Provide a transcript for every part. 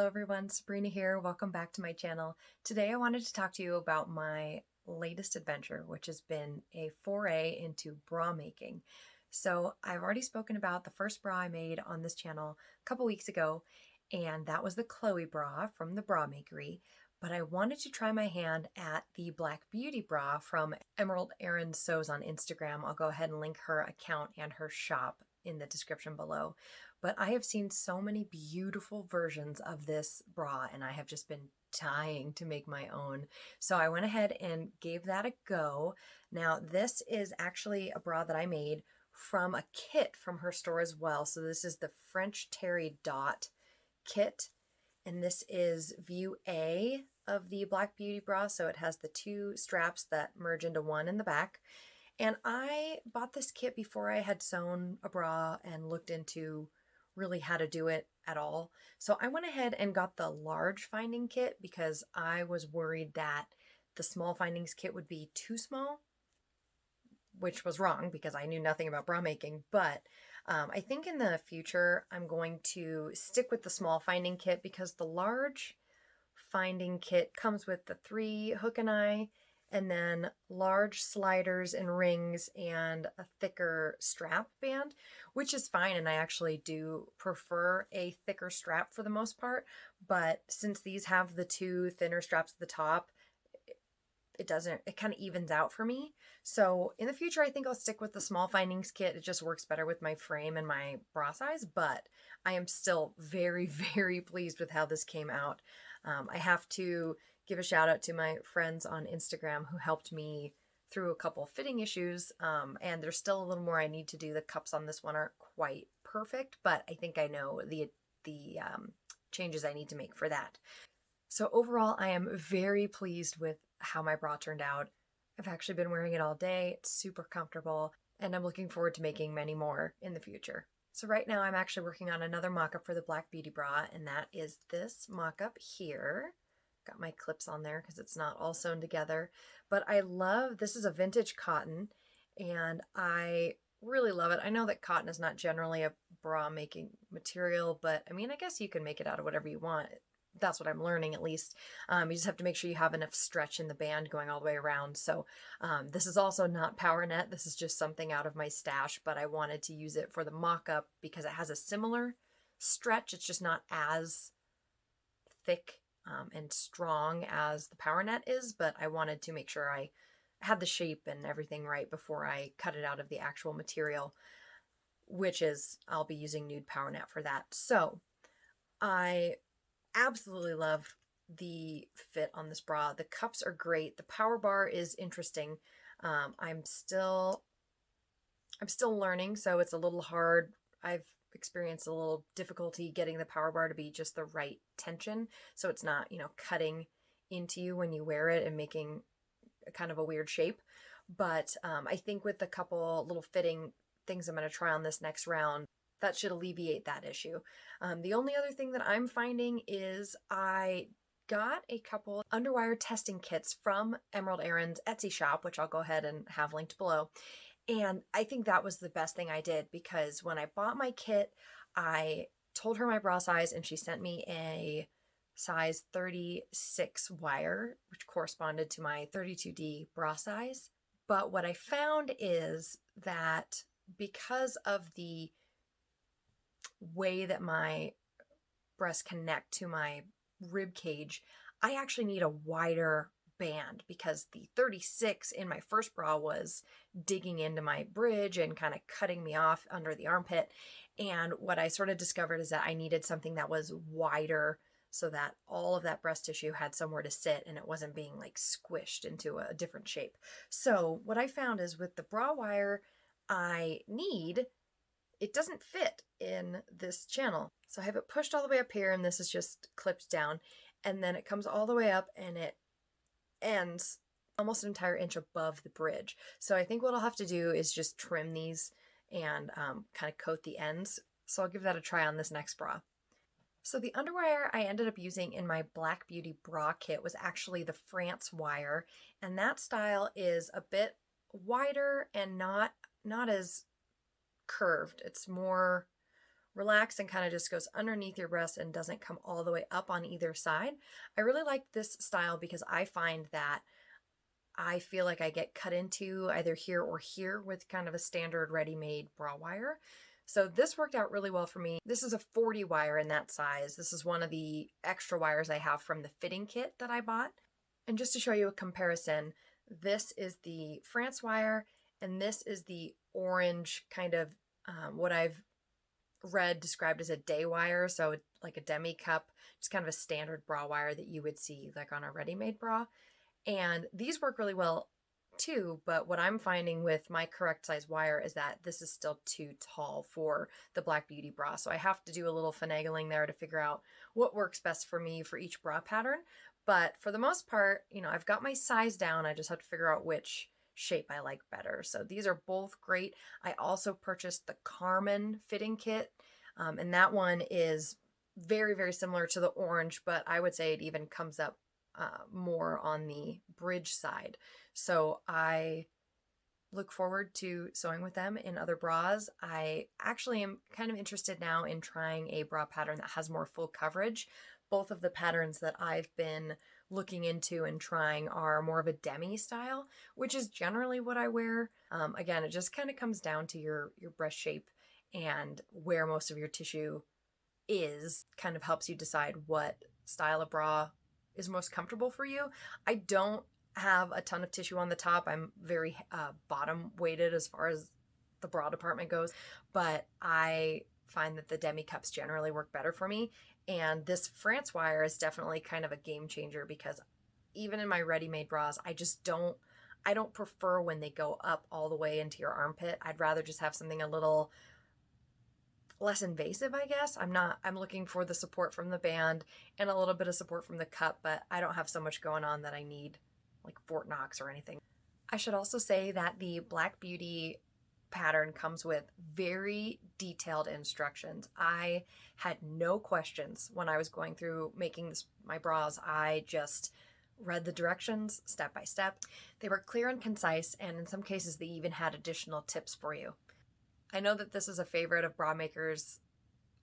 Hello everyone, Sabrina here. Welcome back to my channel. Today I wanted to talk to you about my latest adventure, which has been a foray into bra making. So I've already spoken about the first bra I made on this channel a couple weeks ago, and that was the Chloe bra from the Bra Makery. But I wanted to try my hand at the Black Beauty bra from Erin Sews on Instagram. I'll go ahead and link her account and her shop in the description below. But I have seen so many beautiful versions of this bra and I have just been dying to make my own. So I went ahead and gave that a go. Now this is actually a bra that I made from a kit from her store as well. So this is the French Terry Dot kit, and this is view A of the Black Beauty bra. So it has the two straps that merge into one in the back. And I bought this kit before I had sewn a bra and looked into really how to do it at all. So I went ahead and got the large finding kit because I was worried that the small findings kit would be too small, which was wrong because I knew nothing about bra making. But I think in the future I'm going to stick with the small finding kit because the large finding kit comes with the 3 hook and eye and then large sliders and rings and a thicker strap band, which is fine. And I actually do prefer a thicker strap for the most part. But since these have the 2 thinner straps at the top, it kind of evens out for me. So in the future, I think I'll stick with the small findings kit. It just works better with my frame and my bra size, but I am still very, very pleased with how this came out. I have to give a shout out to my friends on Instagram who helped me through a couple fitting issues, and there's still a little more I need to do. The cups on this one aren't quite perfect, but I think I know the changes I need to make for that. So overall, I am very pleased with how my bra turned out. I've actually been wearing it all day. It's super comfortable, and I'm looking forward to making many more in the future. So right now I'm actually working on another mock-up for the Black Beauty bra, and that is this mock-up here. Got my clips on there because it's not all sewn together. But I love, this is a vintage cotton, and I really love it. I know that cotton is not generally a bra making material, but I mean, I guess you can make it out of whatever you want. That's what I'm learning, at least. You just have to make sure you have enough stretch in the band going all the way around. So this is also not power net. This is just something out of my stash, but I wanted to use it for the mock-up because it has a similar stretch. It's just not as thick and strong as the power net is, but I wanted to make sure I had the shape and everything right before I cut it out of the actual material, which is, I'll be using nude power net for that. So I absolutely love the fit on this bra. The cups are great. The power bar is interesting. I'm still learning, so it's a little hard. I've experienced a little difficulty getting the power bar to be just the right tension, so it's not, cutting into you when you wear it and making a kind of a weird shape. But I think with the couple little fitting things I'm going to try on this next round, that should alleviate that issue. The only other thing that I'm finding is I got a couple underwire testing kits from Erin's Etsy shop, which I'll go ahead and have linked below. And I think that was the best thing I did because when I bought my kit, I told her my bra size and she sent me a size 36 wire, which corresponded to my 32D bra size. But what I found is that because of the way that my breasts connect to my rib cage, I actually need a wider band because the 36 in my first bra was digging into my bridge and kind of cutting me off under the armpit. And what I sort of discovered is that I needed something that was wider so that all of that breast tissue had somewhere to sit and it wasn't being like squished into a different shape. So what I found is with the bra wire I need, it doesn't fit in this channel. So I have it pushed all the way up here and this is just clipped down, and then it comes all the way up and it ends almost an entire inch above the bridge. So I think what I'll have to do is just trim these and kind of coat the ends. So I'll give that a try on this next bra. So the underwire I ended up using in my Black Beauty bra kit was actually the France wire, and that style is a bit wider and not as curved. It's more relax and kind of just goes underneath your breast and doesn't come all the way up on either side. I really like this style because I find that I feel like I get cut into either here or here with kind of a standard ready-made bra wire. So this worked out really well for me. This is a 40 wire in that size. This is one of the extra wires I have from the fitting kit that I bought. And just to show you a comparison, this is the France wire and this is the orange kind of what I've read described as a day wire. So like a demi cup, just kind of a standard bra wire that you would see like on a ready-made bra. And these work really well too, but what I'm finding with my correct size wire is that this is still too tall for the Black Beauty bra. So I have to do a little finagling there to figure out what works best for me for each bra pattern. But for the most part, you know, I've got my size down. I just have to figure out which shape I like better. So these are both great. I also purchased the Carmen fitting kit, and that one is very, very similar to the orange, but I would say it even comes up more on the bridge side. So I look forward to sewing with them in other bras. I actually am kind of interested now in trying a bra pattern that has more full coverage. Both of the patterns that I've been looking into and trying are more of a demi style, which is generally what I wear. Again, it just kind of comes down to your breast shape and where most of your tissue is, kind of helps you decide what style of bra is most comfortable for you. I don't have a ton of tissue on the top. I'm very bottom weighted as far as the bra department goes, but I find that the demi cups generally work better for me. And this France wire is definitely kind of a game changer because even in my ready-made bras, I don't prefer when they go up all the way into your armpit. I'd rather just have something a little less invasive, I guess. I'm looking for the support from the band and a little bit of support from the cup, but I don't have so much going on that I need like Fort Knox or anything. I should also say that the Black Beauty pattern comes with very detailed instructions. I had no questions when I was going through making my bras. I just read the directions step by step. They were clear and concise, and in some cases they even had additional tips for you. I know that this is a favorite of bra makers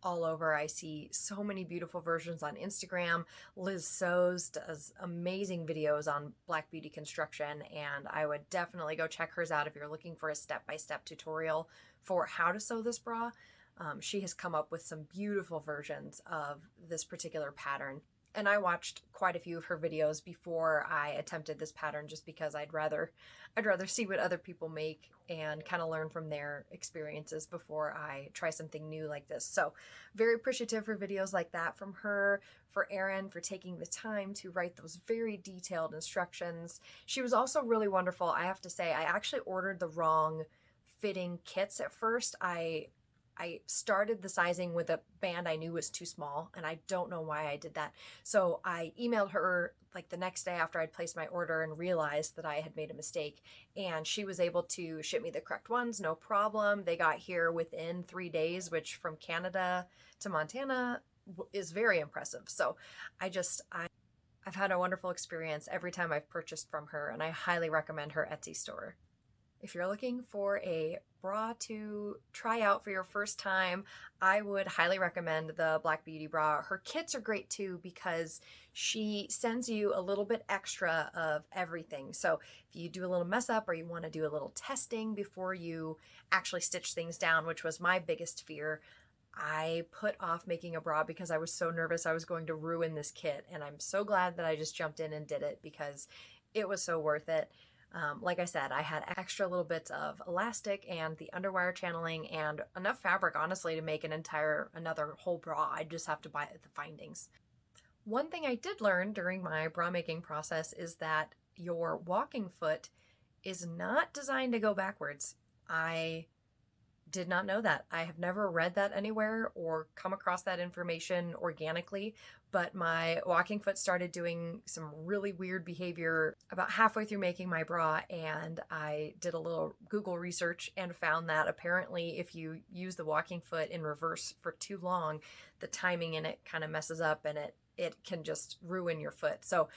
all over. I see so many beautiful versions on Instagram. Liz Sews does amazing videos on Black Beauty construction, and I would definitely go check hers out if you're looking for a step-by-step tutorial for how to sew this bra. She has come up with some beautiful versions of this particular pattern. And I watched quite a few of her videos before I attempted this pattern just because I'd rather see what other people make and kind of learn from their experiences before I try something new like this. So very appreciative for videos like that from her, for Erin for taking the time to write those very detailed instructions. She was also really wonderful. I have to say, I actually ordered the wrong fitting kits at first. I started the sizing with a band I knew was too small, and I don't know why I did that. So I emailed her like the next day after I'd placed my order and realized that I had made a mistake, and she was able to ship me the correct ones, no problem. They got here within 3 days, which from Canada to Montana is very impressive. So I've had a wonderful experience every time I've purchased from her, and I highly recommend her Etsy store. If you're looking for a bra to try out for your first time, I would highly recommend the Black Beauty bra. Her kits are great too because she sends you a little bit extra of everything. So if you do a little mess up or you want to do a little testing before you actually stitch things down, which was my biggest fear, I put off making a bra because I was so nervous I was going to ruin this kit. And I'm so glad that I just jumped in and did it because it was so worth it. Like I said, I had extra little bits of elastic and the underwire channeling and enough fabric, honestly, to make another whole bra. I just have to buy the findings. One thing I did learn during my bra making process is that your walking foot is not designed to go backwards. I did not know that. I have never read that anywhere or come across that information organically, but my walking foot started doing some really weird behavior about halfway through making my bra, and I did a little Google research and found that apparently if you use the walking foot in reverse for too long, the timing in it kind of messes up and it can just ruin your foot. So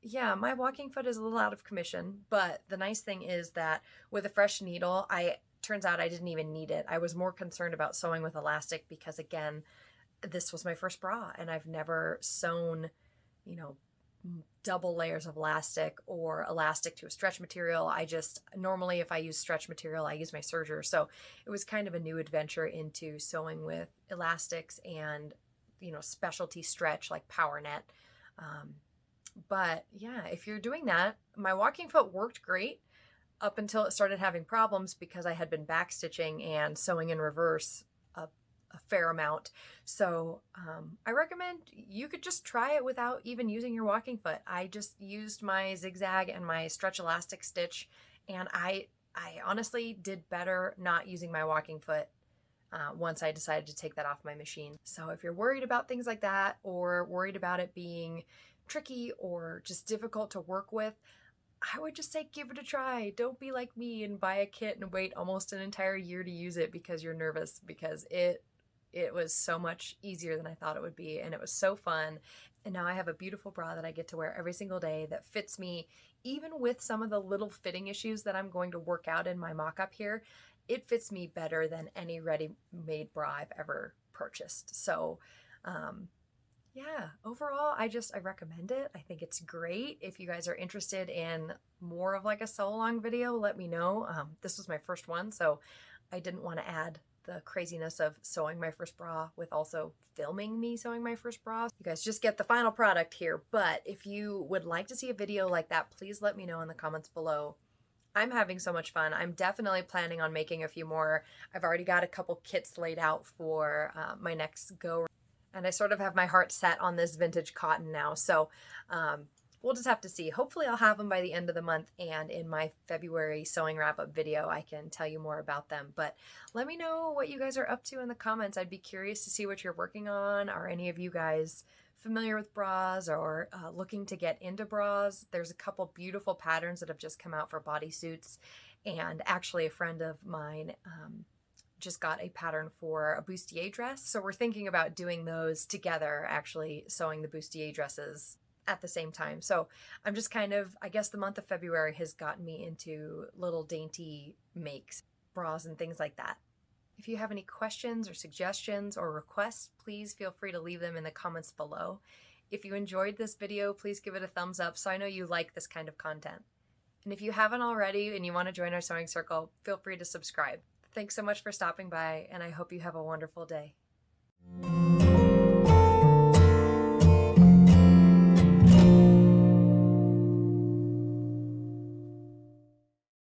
yeah, my walking foot is a little out of commission, but the nice thing is that with a fresh needle, I turns out I didn't even need it. I was more concerned about sewing with elastic because, again, this was my first bra and I've never sewn, you know, double layers of elastic or elastic to a stretch material. I just, normally if I use stretch material, I use my serger. So it was kind of a new adventure into sewing with elastics and, you know, specialty stretch like Power Net. But yeah, if you're doing that, my walking foot worked great up until it started having problems because I had been backstitching and sewing in reverse a fair amount. So I recommend you could just try it without even using your walking foot. I just used my zigzag and my stretch elastic stitch, and I honestly did better not using my walking foot once I decided to take that off my machine. So if you're worried about things like that, or worried about it being tricky or just difficult to work with, I would just say give it a try. Don't be like me and buy a kit and wait almost an entire year to use it because you're nervous, because it was so much easier than I thought it would be, and it was so fun. And now I have a beautiful bra that I get to wear every single day that fits me, even with some of the little fitting issues that I'm going to work out in my mock-up here. It fits me better than any ready-made bra I've ever purchased. So yeah, overall, I recommend it. I think it's great. If you guys are interested in more of like a sew along video, let me know. This was my first one, so I didn't want to add the craziness of sewing my first bra with also filming me sewing my first bra. You guys just get the final product here, but if you would like to see a video like that, please let me know in the comments below. I'm having so much fun. I'm definitely planning on making a few more. I've already got a couple kits laid out for my next go, and I sort of have my heart set on this vintage cotton now. So we'll just have to see. Hopefully I'll have them by the end of the month, and in my February sewing wrap-up video I can tell you more about them. But let me know what you guys are up to in the comments. I'd be curious to see what you're working on. Are any of you guys familiar with bras or looking to get into bras? There's a couple beautiful patterns that have just come out for bodysuits, and actually a friend of mine just got a pattern for a bustier dress. So we're thinking about doing those together, actually sewing the bustier dresses at the same time. So I'm just kind of, I guess the month of February has gotten me into little dainty makes, bras and things like that. If you have any questions or suggestions or requests, please feel free to leave them in the comments below. If you enjoyed this video, please give it a thumbs up so I know you like this kind of content. And if you haven't already and you want to join our sewing circle, feel free to subscribe. Thanks so much for stopping by, and I hope you have a wonderful day.